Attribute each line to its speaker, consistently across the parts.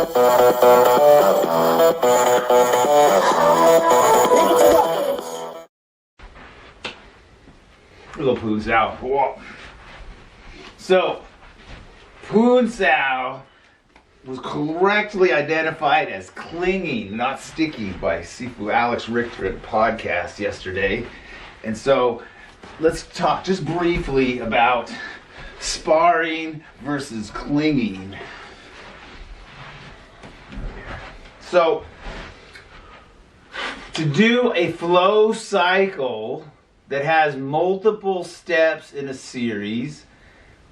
Speaker 1: A little Wing Tzun. Whoa. So, Wing Tzun was correctly identified as clinging, not sticky, by Sifu Alex Richter at a podcast yesterday. And so, let's talk just briefly about sparring versus clinging. So, to do a flow cycle that has multiple steps in a series,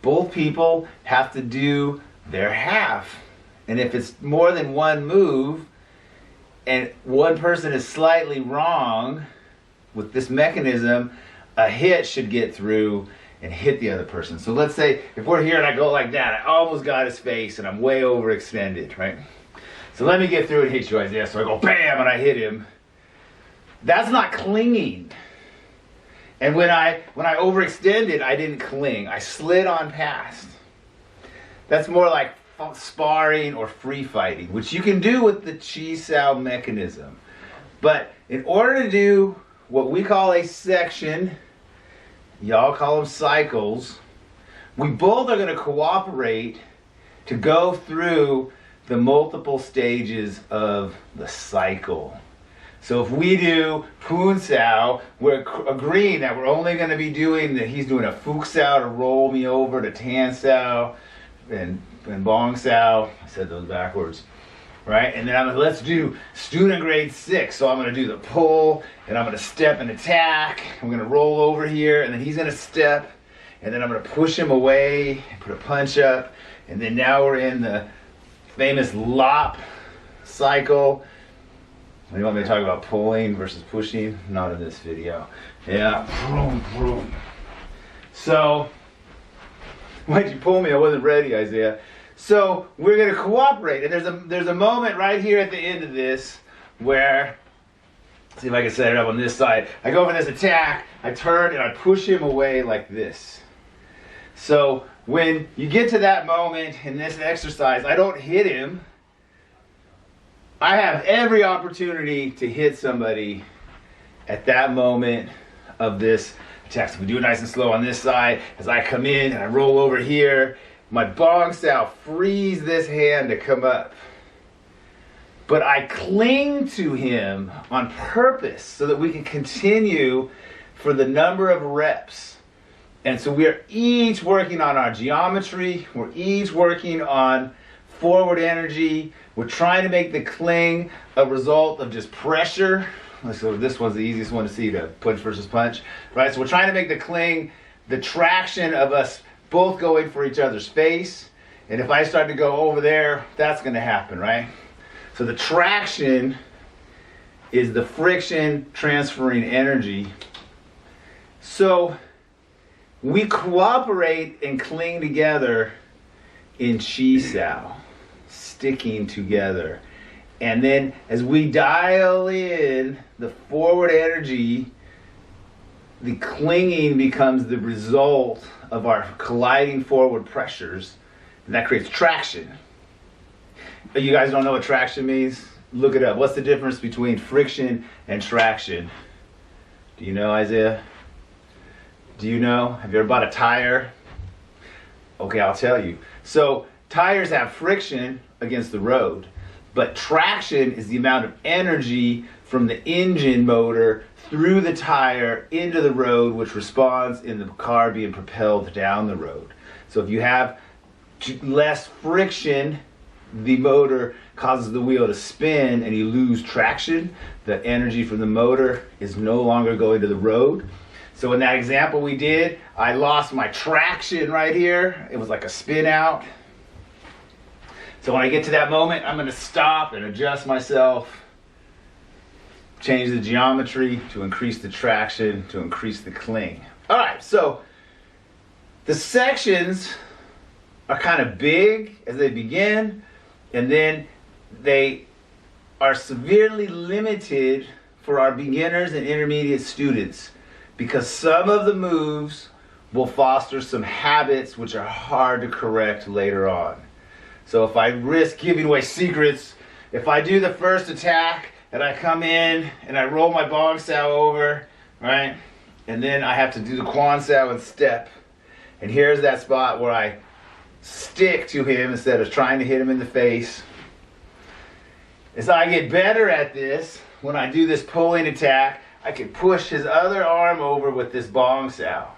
Speaker 1: both people have to do their half. And if it's more than one move, and one person is slightly wrong with this mechanism, a hit should get through and hit the other person. So let's say if we're here and I go like that, I almost got his face and I'm way overextended, right? So let me get through and hit you, Isaiah. So I go bam and I hit him. That's not clinging. And when I overextended, I didn't cling. I slid on past. That's more like sparring or free fighting, which you can do with the Chi Sau mechanism. But in order to do what we call a section, y'all call them cycles, we both are going to cooperate to go through the multiple stages of the cycle. So if we do Wing Tzun, we're agreeing that we're only going to be doing that. He's doing a Fuk Sau to roll me over, to Tan Sau, and Bong Sau. I said those backwards, right? And then let's do student grade 6. So I'm going to do the pull, and I'm going to step and attack. I'm going to roll over here, and then he's going to step, and then I'm going to push him away, and put a punch up, and then now we're in the famous lop cycle. You want me to talk about pulling versus pushing? Not in this video. Yeah. So, why'd you pull me? I wasn't ready, Isaiah. So, we're going to cooperate. And there's a moment right here at the end of this where, see if I can set it up on this side. I go for this attack, I turn, and I push him away like this. So, when you get to that moment in this exercise, I don't hit him. I have every opportunity to hit somebody at that moment of this attack. So we do it nice and slow on this side. As I come in and I roll over here, my Bong Sau frees this hand to come up. But I cling to him on purpose so that we can continue for the number of reps. And so we are each working on our geometry. We're each working on forward energy. We're trying to make the cling a result of just pressure. So this one's the easiest one to see, the punch versus punch, right? So we're trying to make the cling the traction of us both going for each other's face. And if I start to go over there, that's going to happen, right? So the traction is the friction transferring energy. So we cooperate and cling together in Chi Sau, sticking together. And then as we dial in the forward energy, the clinging becomes the result of our colliding forward pressures, and that creates traction. But you guys don't know what traction means? Look it up. What's the difference between friction and traction? Do you know, Isaiah? Do you know? Have you ever bought a tire? Okay, I'll tell you. So tires have friction against the road, but traction is the amount of energy from the engine motor through the tire into the road, which responds in the car being propelled down the road. So if you have less friction, the motor causes the wheel to spin and you lose traction. The energy from the motor is no longer going to the road. So in that example we did, I lost my traction right here. It was like a spin out. So when I get to that moment, I'm going to stop and adjust myself, change the geometry to increase the traction, to increase the cling. All right, so the sections are kind of big as they begin, and then they are severely limited for our beginners and intermediate students, because some of the moves will foster some habits which are hard to correct later on. So if I risk giving away secrets, if I do the first attack and I come in and I roll my Bong Sao over, right? And then I have to do the Quan Sao and step. And here's that spot where I stick to him instead of trying to hit him in the face. As I get better at this, when I do this pulling attack, I can push his other arm over with this Bong Sao.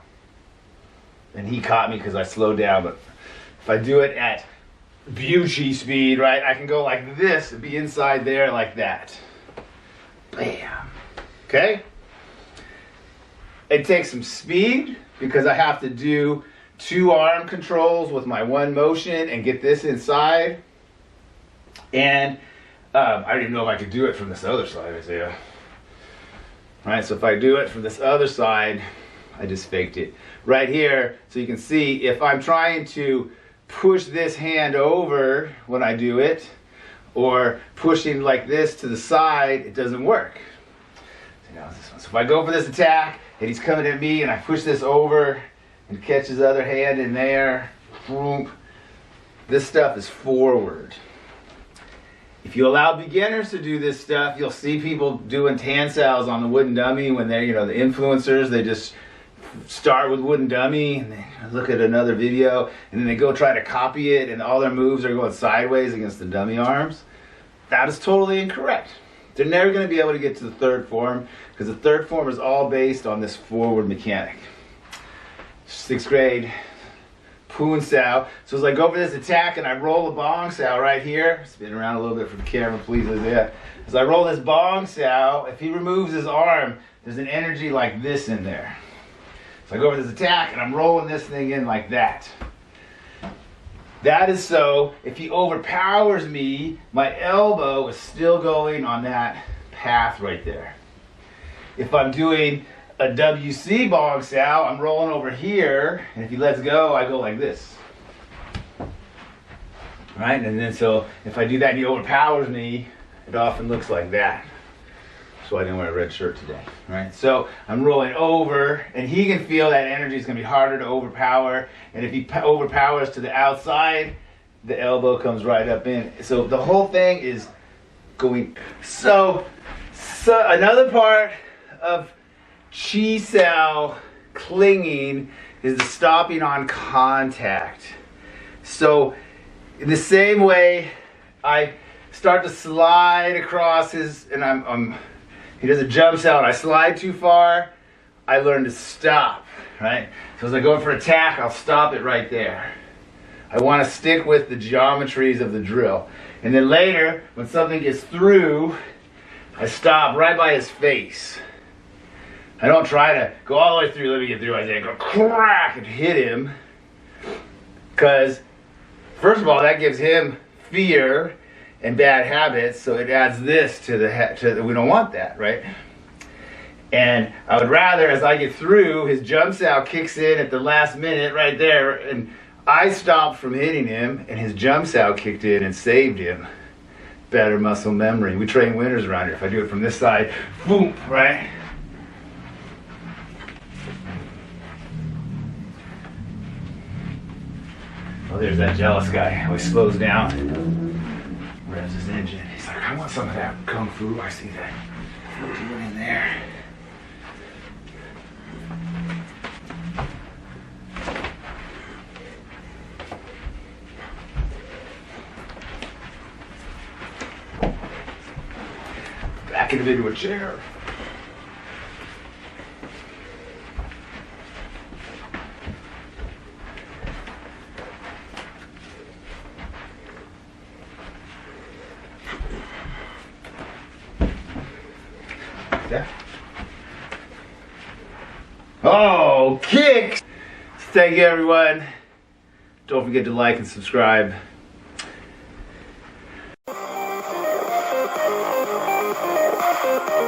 Speaker 1: And he caught me because I slowed down, but if I do it at Bucci speed, right, I can go like this and be inside there like that. Bam. Okay? It takes some speed because I have to do 2 arm controls with my one motion and get this inside. And I don't even know if I could do it from this other side, Isaiah. Right, so if I do it from this other side, I just faked it. Right here, so you can see if I'm trying to push this hand over when I do it, or pushing like this to the side, it doesn't work. So now this one. So if I go for this attack, and he's coming at me, and I push this over, and catch his other hand in there, boom, this stuff is forward. If you allow beginners to do this stuff, you'll see people doing tan saos on the wooden dummy when they're, the influencers, they just start with wooden dummy and they look at another video and then they go try to copy it and all their moves are going sideways against the dummy arms. That is totally incorrect. They're never going to be able to get to the third form because the third form is all based on this forward mechanic. 6th grade. Poon Sao. So as I go for this attack and I roll a Bong Sao right here, spin around a little bit for the camera, please, Isaiah. As I roll this Bong Sao, if he removes his arm, there's an energy like this in there. So I go for this attack and I'm rolling this thing in like that. That is so, if he overpowers me, my elbow is still going on that path right there. If I'm doing a WC Bong Sao, I'm rolling over here, and if he lets go, I go like this. Right? And then so, if I do that and he overpowers me, it often looks like that. So I didn't wear a red shirt today. Right? So I'm rolling over, and he can feel that energy is going to be harder to overpower, and if he overpowers to the outside, the elbow comes right up in. So the whole thing is going. So another part of Chi Sau clinging is the stopping on contact. So in the same way, I start to slide across his, and he does a jump out, and I slide too far, I learn to stop, right? So as I go for attack, I'll stop it right there. I want to stick with the geometries of the drill. And then later, when something gets through, I stop right by his face. I don't try to go all the way through, let me get through, I go crack and hit him. Because, first of all, that gives him fear and bad habits, so it adds this to we don't want that, right? And I would rather, as I get through, his jump Sao kicks in at the last minute right there, and I stopped from hitting him, and his jump Sao kicked in and saved him. Better muscle memory. We train winners around here. If I do it from this side, boom, right? Oh, there's that jealous guy. Always slows down, revs his engine. He's like, I want some of that kung fu. I see that. What are you doing in there? Back it into a chair. Yeah. Oh, kicks! Thank you, everyone. Don't forget to like and subscribe.